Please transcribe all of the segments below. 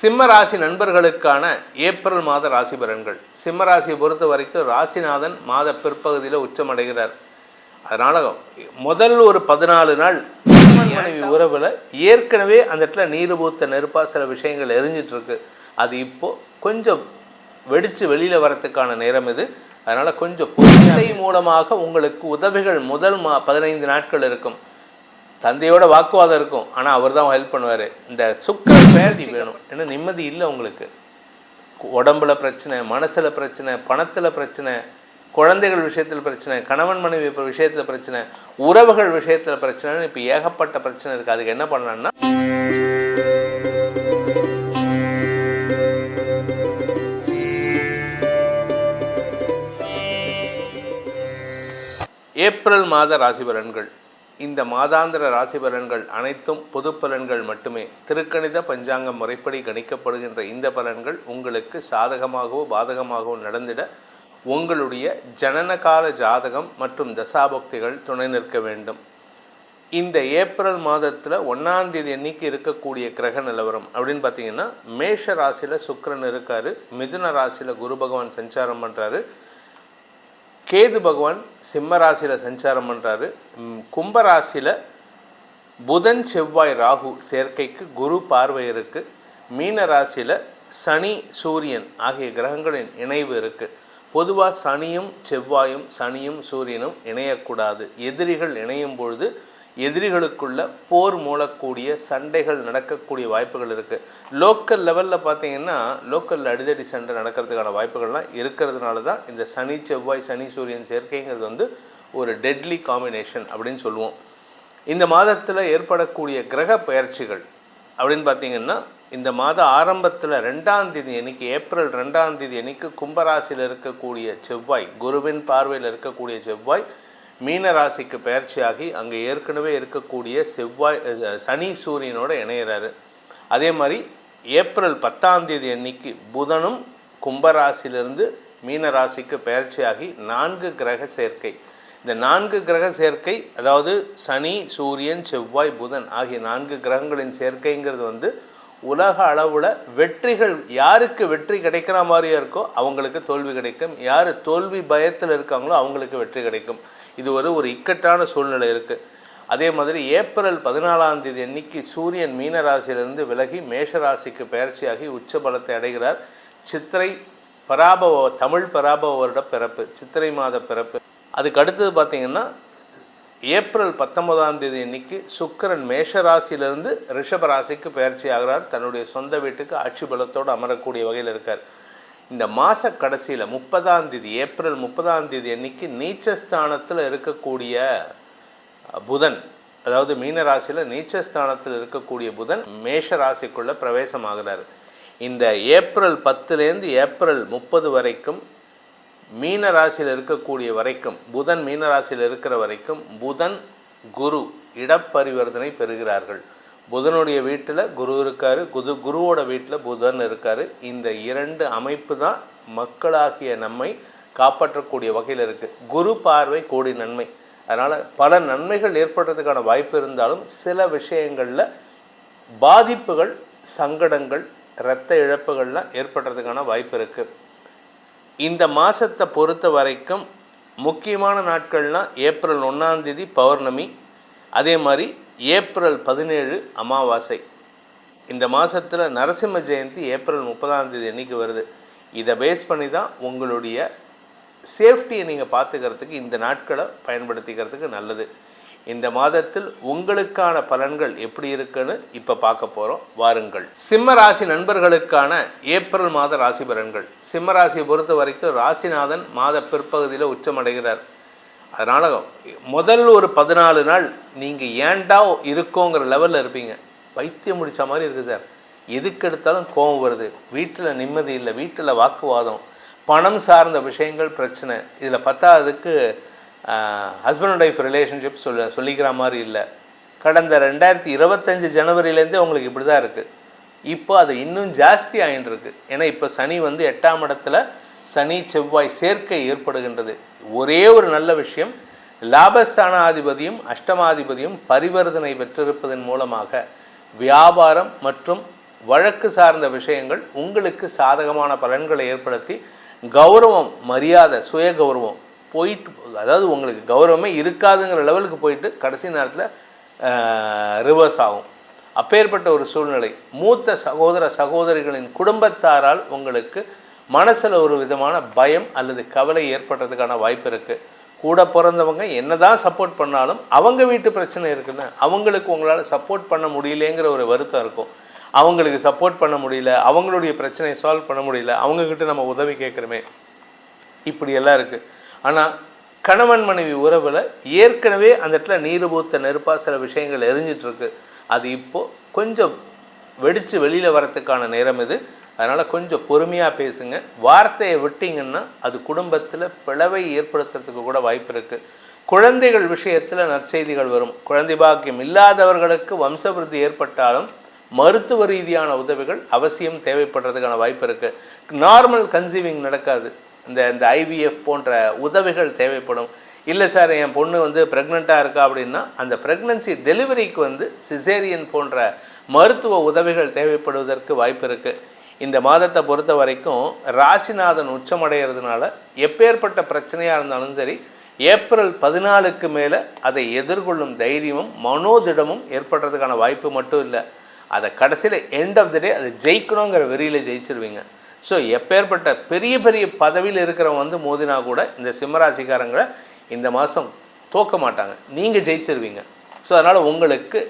சிம்ம ராசி நண்பர்களுக்கான ஏப்ரல் மாத ராசி பலன்கள். சிம்ம ராசியை பொறுத்த வரைக்கும் ராசிநாதன் மாத பிற்பகுதியில் உச்சமடைகிறார். அதனால் முதல் ஒரு 14 நாள் மனைவி உறவில் ஏற்கனவே அந்த இடத்துல நீருபூத்த நெருப்பாக சில விஷயங்கள் எரிஞ்சிட்ருக்கு. அது இப்போது கொஞ்சம் வெடித்து வெளியில் வரத்துக்கான நேரம் இது. அதனால் கொஞ்சம் குழந்தை மூலமாக உங்களுக்கு உதவிகள் முதல் 15 நாட்கள் இருக்கும். தந்தையோட வாக்குவாதம் இருக்கும், ஆனால் அவர் தான் ஹெல்ப் பண்ணுவார். இந்த சுக்கிரன் பேதி வேணும், ஏன்னா நிம்மதி இல்லை உங்களுக்கு. உடம்புல பிரச்சனை, மனசில் பிரச்சனை, பணத்தில் பிரச்சனை, குழந்தைகள் விஷயத்தில் பிரச்சனை, கணவன் மனைவி விஷயத்தில் பிரச்சனை, உறவுகள் விஷயத்தில் பிரச்சனைன்னு இப்போ ஏகப்பட்ட பிரச்சனை இருக்குது. அதுக்கு என்ன பண்ணலான்னா, ஏப்ரல் மாத ராசி பலன்கள். இந்த மாதாந்திர ராசி பலன்கள் அனைத்தும் பொது பலன்கள் மட்டுமே. திருக்கணித பஞ்சாங்கம் முறைப்படி கணிக்கப்படுகின்ற இந்த பலன்கள் உங்களுக்கு சாதகமாகவோ பாதகமாகவோ நடந்திட உங்களுடைய ஜனனகால ஜாதகம் மற்றும் தசாபக்திகள் துணை நிற்க வேண்டும். இந்த ஏப்ரல் மாதத்தில் 1ஆம் தேதி அன்னைக்கு இருக்கக்கூடிய கிரக நிலவரம் அப்படின்னு பார்த்தீங்கன்னா, மேஷ ராசியில் சுக்கிரன் இருக்கார், மிதுன ராசியில் குரு பகவான் சஞ்சாரம் பண்ணுறாரு, கேது பகவான் சிம்ம ராசியில் சஞ்சாரம் பண்ணுறாரு, கும்பராசியில் புதன் செவ்வாய் ராகு சேர்க்கைக்கு குரு பார்வை இருக்குது, மீன ராசியில் சனி சூரியன் ஆகிய கிரகங்களின் இணைவு இருக்குது. பொதுவாக சனியும் செவ்வாயும் சனியும் சூரியனும் இணையக்கூடாது. எதிரிகள் இணையும் பொழுது எதிரிகளுக்குள்ள போர் மூலக்கூடிய சண்டைகள் நடக்கக்கூடிய வாய்ப்புகள் இருக்குது. லோக்கல் லெவலில் பார்த்தீங்கன்னா லோக்கலில் அடிதடி சண்டை நடக்கிறதுக்கான வாய்ப்புகள்லாம் இருக்கிறதுனால தான் இந்த சனி செவ்வாய் சனி சூரியன் சேர்க்கைங்கிறது வந்து ஒரு டெட்லி காம்பினேஷன் அப்படின்னு சொல்லுவோம். இந்த மாதத்தில் ஏற்படக்கூடிய கிரக பயிற்சிகள் அப்படின்னு பார்த்திங்கன்னா, இந்த மாத ஆரம்பத்தில் 2ஆம் தேதி அன்னைக்கு ஏப்ரல் 2ஆம் தேதி அன்னைக்கு கும்பராசியில் இருக்கக்கூடிய செவ்வாய், குருவின் பார்வையில் இருக்கக்கூடிய செவ்வாய் மீன ராசிக்கு பயிற்சியாகி அங்கே ஏற்கனவே இருக்கக்கூடிய சனி சூரியனோட இணையிறாரு. அதே மாதிரி ஏப்ரல் 10ஆம் தேதி அன்னைக்கு புதனும் கும்பராசிலிருந்து மீன ராசிக்கு பயிற்சியாகி 4 கிரக சேர்க்கை. இந்த 4 கிரக சேர்க்கை, அதாவது சனி சூரியன் செவ்வாய் புதன் ஆகிய 4 கிரகங்களின் சேர்க்கைங்கிறது வந்து உலக அளவில் வெற்றிகள், யாருக்கு வெற்றி கிடைக்கிற மாதிரியே இருக்கோ அவங்களுக்கு தோல்வி கிடைக்கும், யார் தோல்வி பயத்தில் இருக்காங்களோ அவங்களுக்கு வெற்றி கிடைக்கும். இது ஒரு இக்கட்டான சூழ்நிலை இருக்குது. அதே மாதிரி ஏப்ரல் 14ஆம் தேதி அன்னைக்கு சூரியன் மீன ராசியிலிருந்து விலகி மேஷராசிக்கு பயிற்சியாகி உச்ச பலத்தை அடைகிறார். சித்திரை பராபவ, தமிழ் பராபவ வருட பிறப்பு, சித்திரை மாத பிறப்பு. அதுக்கு அடுத்தது பார்த்திங்கன்னா, ஏப்ரல் 19ஆம் தேதி அன்னைக்கு சுக்கிரன் மேஷராசியிலிருந்து ரிஷப ராசிக்கு பயிற்சி ஆகிறார். தன்னுடைய சொந்த வீட்டுக்கு ஆட்சி பலத்தோடு அமரக்கூடிய வகையில் இருக்கார். இந்த மாத கடைசியில் 30ஆம் தேதி ஏப்ரல் 30ஆம் தேதி அன்னைக்கு நீச்சஸ்தானத்தில் இருக்கக்கூடிய புதன், அதாவது மீன ராசியில் நீச்சஸ்தானத்தில் இருக்கக்கூடிய புதன் மேஷ ராசிக்குள்ளே பிரவேசமாகிறார். இந்த ஏப்ரல் 10லேருந்து ஏப்ரல் 30 வரைக்கும் மீன ராசியில் இருக்கக்கூடிய வரைக்கும், புதன் மீன ராசியில் இருக்கிற வரைக்கும் புதன் குரு இடப்பரிவர்த்தனை பெறுகிறார்கள். புதனுடைய வீட்டில் குரு இருக்கார், குருவோட வீட்டில் புதன் இருக்கார். இந்த 2 அமைப்பு தான் மக்களாகிய நம்மை காப்பாற்றக்கூடிய வகையில் இருக்குது. குரு பார்வை கோடி நன்மை. அதனால் பல நன்மைகள் ஏற்படுறதுக்கான வாய்ப்பு இருந்தாலும் சில விஷயங்களில் பாதிப்புகள், சங்கடங்கள், இரத்த இழப்புகள்லாம் ஏற்படுறதுக்கான வாய்ப்பு இருக்குது. இந்த மாதத்தை பொறுத்த வரைக்கும் முக்கியமான நாட்கள்னால் ஏப்ரல் 1ஆம் தேதி பௌர்ணமி, அதே மாதிரி ஏப்ரல் 17 அமாவாசை. இந்த மாதத்தில் நரசிம்ம ஜெயந்தி ஏப்ரல் 30ஆம் தேதி அன்றைக்கி வருது. இதை பேஸ் பண்ணி தான் உங்களுடைய சேஃப்டியை நீங்கள் பார்த்துக்கிறதுக்கு இந்த நாட்களை பயன்படுத்திக்கிறதுக்கு நல்லது. இந்த மாதத்தில் உங்களுக்கான பலன்கள் எப்படி இருக்குன்னு இப்போ பார்க்க போகிறோம், வாருங்கள். சிம்ம ராசி நண்பர்களுக்கான ஏப்ரல் மாத ராசி பலன்கள். சிம்ம ராசியை பொறுத்த வரைக்கும் ராசிநாதன் மாத பிற்பகுதியில் உச்சமடைகிறார். அதனால் முதல் ஒரு 14 நாள் நீங்கள் ஏன்டா இருக்கோங்கிற லெவலில் இருப்பீங்க. பைத்தியம் முடித்த மாதிரி இருக்குது சார், எதுக்கு எடுத்தாலும் கோபம் வருது, வீட்டில் நிம்மதி இல்லை, வீட்டில் வாக்குவாதம், பணம் சார்ந்த விஷயங்கள் பிரச்சனை. இதில் பத்தாவதுக்கு ஹஸ்பண்ட் அண்ட் ஒய்ஃப் ரிலேஷன்ஷிப் சொல்லிக்கிற மாதிரி இல்லை. கடந்த 2025 ஜனவரியிலேருந்தே உங்களுக்கு இப்படி தான் இருக்குது. இப்போ அது இன்னும் ஜாஸ்தி ஆகிட்டு இருக்கு. ஏன்னா இப்போ சனி வந்து 8ஆம் இடத்துல சனி செவ்வாய் சேர்க்கை ஏற்படுகின்றது. ஒரே ஒரு நல்ல விஷயம், லாபஸ்தானாதிபதியும் அஷ்டமாதிபதியும் பரிவர்த்தனை பெற்றிருப்பதன் மூலமாக வியாபாரம் மற்றும் வழக்கு சார்ந்த விஷயங்கள் உங்களுக்கு சாதகமான பலன்களை ஏற்படுத்தி கௌரவம், மரியாதை, சுய கௌரவம் போயிட்டு, அதாவது உங்களுக்கு கௌரவமே இருக்காதுங்கிற லெவலுக்கு போயிட்டு கடைசி நேரத்தில் ரிவர்ஸ் ஆகும். அப்பேற்பட்ட ஒரு சூழ்நிலை. மூத்த சகோதர சகோதரிகளின் குடும்பத்தாரால் உங்களுக்கு மனசில் ஒரு விதமான பயம் அல்லது கவலை ஏற்படுறதுக்கான வாய்ப்பு இருக்குது. கூட பிறந்தவங்க என்ன தான் சப்போர்ட் பண்ணாலும் அவங்க வீட்டு பிரச்சனை இருக்குன்னு அவங்களுக்கு உங்களால் சப்போர்ட் பண்ண முடியலேங்கிற ஒரு வருத்தம் இருக்கும். அவங்களுக்கு சப்போர்ட் பண்ண முடியல, அவங்களுடைய பிரச்சனையை சால்வ் பண்ண முடியல, அவங்கக்கிட்ட நம்ம உதவி கேட்குறோமே, இப்படியெல்லாம் இருக்குது. ஆனால் கணவன் மனைவி உறவில் ஏற்கனவே அந்த இடத்துல நீருபூத்த நெருப்பாக சில விஷயங்கள் எரிஞ்சிட்ருக்கு. அது இப்போது கொஞ்சம் வெடித்து வெளியில் வரத்துக்கான நேரம் இது. அதனால் கொஞ்சம் பொறுமையாக பேசுங்க. வார்த்தையை விட்டிங்கன்னா அது குடும்பத்தில் பிளவை ஏற்படுத்துறதுக்கு கூட வாய்ப்பு இருக்குது. குழந்தைகள் விஷயத்தில் நற்செய்திகள் வரும். குழந்தை பாக்கியம் இல்லாதவர்களுக்கு வம்சவிருத்தி ஏற்பட்டாலும் மருத்துவ ரீதியான உதவிகள் அவசியம் தேவைப்படுறதுக்கான வாய்ப்பு இருக்குது. நார்மல் கன்சீவிங் நடக்காது. இந்த ஐவிஎஃப் போன்ற உதவிகள் தேவைப்படும். இல்லை சார், என் பொண்ணு ப்ரெக்னெண்ட்டாக இருக்கா அப்படின்னா அந்த ப்ரெக்னன்சி டெலிவரிக்கு சிசேரியன் போன்ற மருத்துவ உதவிகள் தேவைப்படுவதற்கு வாய்ப்பு இருக்குது. இந்த மாதத்தை பொறுத்த வரைக்கும் ராசிநாதன் உச்சமடைகிறதுனால எப்பேற்பட்ட பிரச்சனையாக இருந்தாலும் சரி, ஏப்ரல் 14க்கு மேலே அதை எதிர்கொள்ளும் தைரியமும் மனோதிடமும் ஏற்படுறதுக்கான வாய்ப்பு மட்டும் இல்லை, அதை கடைசியில் எண்ட் ஆஃப் த டே அதை ஜெயிக்கணுங்கிற வெறியில் ஜெயிச்சிருவீங்க. ஸோ எப்பேற்பட்ட பெரிய பெரிய பதவியில் இருக்கிறவங்க மோதினா கூட இந்த சிம்மராசிக்காரங்களை இந்த மாதம் தோக்க மாட்டாங்க, நீங்கள் ஜெயிச்சிருவீங்க. ஸோ அதனால் உங்களுக்கு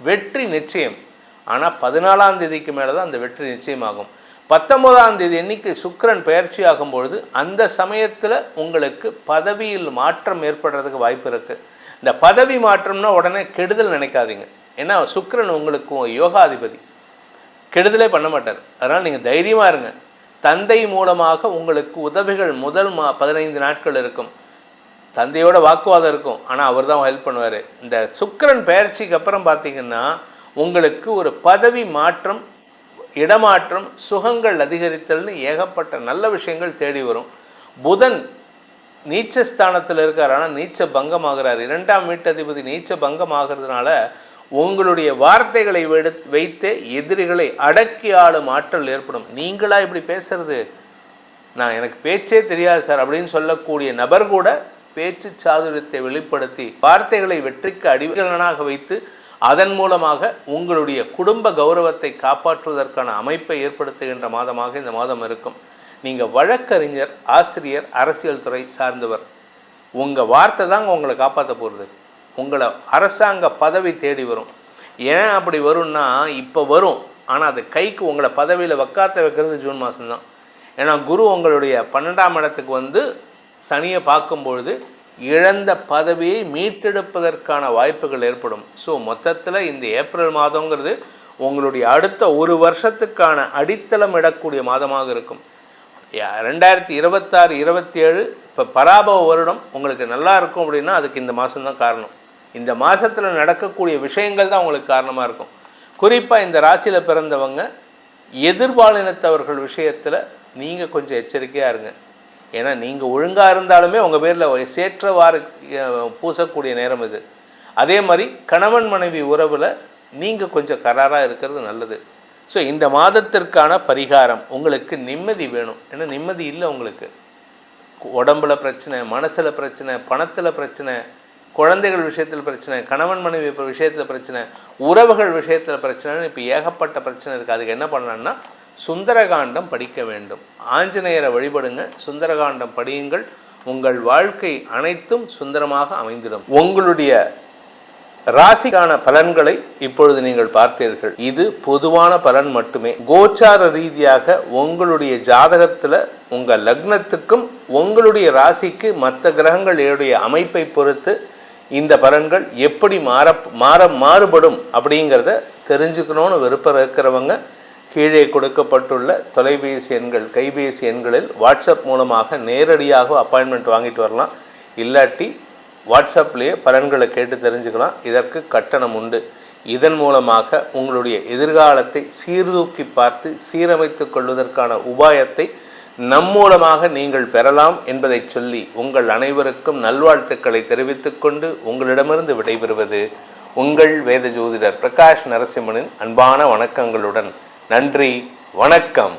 வெற்றி நிச்சயம். ஆனால் 14ஆம் தேதிக்கு மேலே தான் அந்த வெற்றி நிச்சயமாகும். 19ஆம் தேதி அன்னைக்கு சுக்கிரன் பெயர்ச்சி ஆகும்பொழுது அந்த சமயத்தில் உங்களுக்கு பதவியில் மாற்றம் ஏற்படுறதுக்கு வாய்ப்பு இருக்குது. இந்த பதவி மாற்றம்னா உடனே கெடுதல் நினைக்காதீங்க. ஏன்னா சுக்கிரன் உங்களுக்கு யோகாதிபதி, கெடுதலே பண்ண மாட்டார். அதனால் நீங்கள் தைரியமாக இருங்க. தந்தை மூலமாக உங்களுக்கு உதவிகள் முதல் 15 நாட்கள் இருக்கும். தந்தையோட வாக்குவாதம் இருக்கும், ஆனால் அவர் தான் ஹெல்ப் பண்ணுவார். இந்த சுக்கிரன் பெயர்ச்சிக்கு அப்புறம் பார்த்திங்கன்னா உங்களுக்கு ஒரு பதவி மாற்றம், இடமாற்றம், சுகங்கள் அதிகரித்தல்னு ஏகப்பட்ட நல்ல விஷயங்கள் தேடி வரும். புதன் நீச்சஸ்தானத்தில் இருக்கார், ஆனால் நீச்ச பங்கமாகிறார். 2ஆம் வீட்டதிபதி நீச்ச பங்கமாகிறதுனால உங்களுடைய வார்த்தைகளை வைத்து எதிரிகளை அடக்கி ஆளும் ஆற்றல் ஏற்படும். நீங்களா இப்படி பேசுறது, எனக்கு பேச்சே தெரியாது சார் அப்படின்னு சொல்லக்கூடிய நபர் கூட பேச்சு சாதுரியத்தை வெளிப்படுத்தி வார்த்தைகளை வெற்றிக்கு அடிவலனாக வைத்து அதன் மூலமாக உங்களுடைய குடும்ப கௌரவத்தை காப்பாற்றுவதற்கான அமைப்பை ஏற்படுத்துகின்ற மாதமாக இந்த மாதம் இருக்கும். நீங்கள் வழக்கறிஞர், ஆசிரியர், அரசியல் துறை சார்ந்தவர், உங்கள் வார்த்தை தாங்க உங்களை காப்பாற்ற போகிறது. உங்களை அரசாங்க பதவி தேடி வரும். ஏன் அப்படி வரும்னா, இப்போ வரும், ஆனால் அது கைக்கு உங்களை பதவியில் வைக்காத்த வைக்கிறது ஜூன் மாதம்தான். ஏன்னா குரு உங்களுடைய 12ஆம் இடத்துக்கு சனியை பார்க்கும்பொழுது இழந்த பதவியை மீட்டெடுப்பதற்கான வாய்ப்புகள் ஏற்படும். ஸோ மொத்தத்தில் இந்த ஏப்ரல் மாதங்கிறது உங்களுடைய அடுத்த ஒரு வருஷத்துக்கான அடித்தளம் இடக்கூடிய மாதமாக இருக்கும். 2026, 27 இப்போ பராபவ வருடம் உங்களுக்கு நல்லா இருக்கும் அப்படின்னா அதுக்கு இந்த மாதம்தான் காரணம். இந்த மாதத்தில் நடக்கக்கூடிய விஷயங்கள் தான் உங்களுக்கு காரணமாக இருக்கும். குறிப்பாக இந்த ராசியில் பிறந்தவங்க எதிர்பாலினத்தவர்கள் விஷயத்தில் நீங்கள் கொஞ்சம் எச்சரிக்கையாக இருங்க. ஏன்னா நீங்கள் ஒழுங்காக இருந்தாலுமே உங்கள் பேரில் சேற்றவாறு பூசக்கூடிய நேரம் இது. அதே மாதிரி கணவன் மனைவி உறவில் நீங்கள் கொஞ்சம் கராராக இருக்கிறது நல்லது. ஸோ இந்த மாதத்திற்கான பரிகாரம், உங்களுக்கு நிம்மதி வேணும். ஏன்னா நிம்மதி இல்லை, உங்களுக்கு உடம்புல பிரச்சனை, மனசில் பிரச்சனை, பணத்தில் பிரச்சனை, குழந்தைகள் விஷயத்தில் பிரச்சனை, கணவன் மனைவி விஷயத்தில் பிரச்சனை, உறவுகள் விஷயத்தில் பிரச்சனைன்னு இப்போ ஏகப்பட்ட பிரச்சனை இருக்குது. அதுக்கு என்ன பண்ணலான்னா சுந்தரகாண்டம் படிக்க வேண்டும். ஆஞ்சநேயரை வழிபடுங்க, சுந்தரகாண்டம் படியுங்கள். உங்கள் வாழ்க்கை அனைத்தும் சுந்தரமாக அமைந்திடும். உங்களுடைய ராசிக்கான பலன்களை இப்பொழுது நீங்கள் பார்த்தீர்கள். இது பொதுவான பலன் மட்டுமே. கோச்சார ரீதியாக உங்களுடைய ஜாதகத்தில் உங்கள் லக்னத்துக்கும் உங்களுடைய ராசிக்கு மற்ற கிரகங்களுடைய அமைப்பை பொறுத்து இந்த பலன்கள் எப்படி மாறுபடும் அப்படிங்கிறத தெரிஞ்சுக்கணும்னு விருப்பம் இருக்கிறவங்க கீழே கொடுக்கப்பட்டுள்ள தொலைபேசி எண்கள், கைபேசி எண்களில் வாட்ஸ்அப் மூலமாக நேரடியாக அப்பாயின்மெண்ட் வாங்கிட்டு வரலாம். இல்லாட்டி வாட்ஸ்அப்லேயே பலன்களை கேட்டு தெரிஞ்சுக்கலாம். இதற்கு கட்டணம் உண்டு. இதன் மூலமாக உங்களுடைய எதிர்காலத்தை சீர்தூக்கி பார்த்து சீரமைத்து கொள்வதற்கான உபாயத்தை மூலமாக நீங்கள் பெறலாம் என்பதை சொல்லி உங்கள் அனைவருக்கும் நல்வாழ்த்துக்களை தெரிவித்துக்கொண்டு உங்களிடமிருந்து விடைபெறுவது உங்கள் வேத ஜோதிடர் பிரகாஷ் நரசிம்மனின் அன்பான வணக்கங்களுடன் நன்றி, வணக்கம்.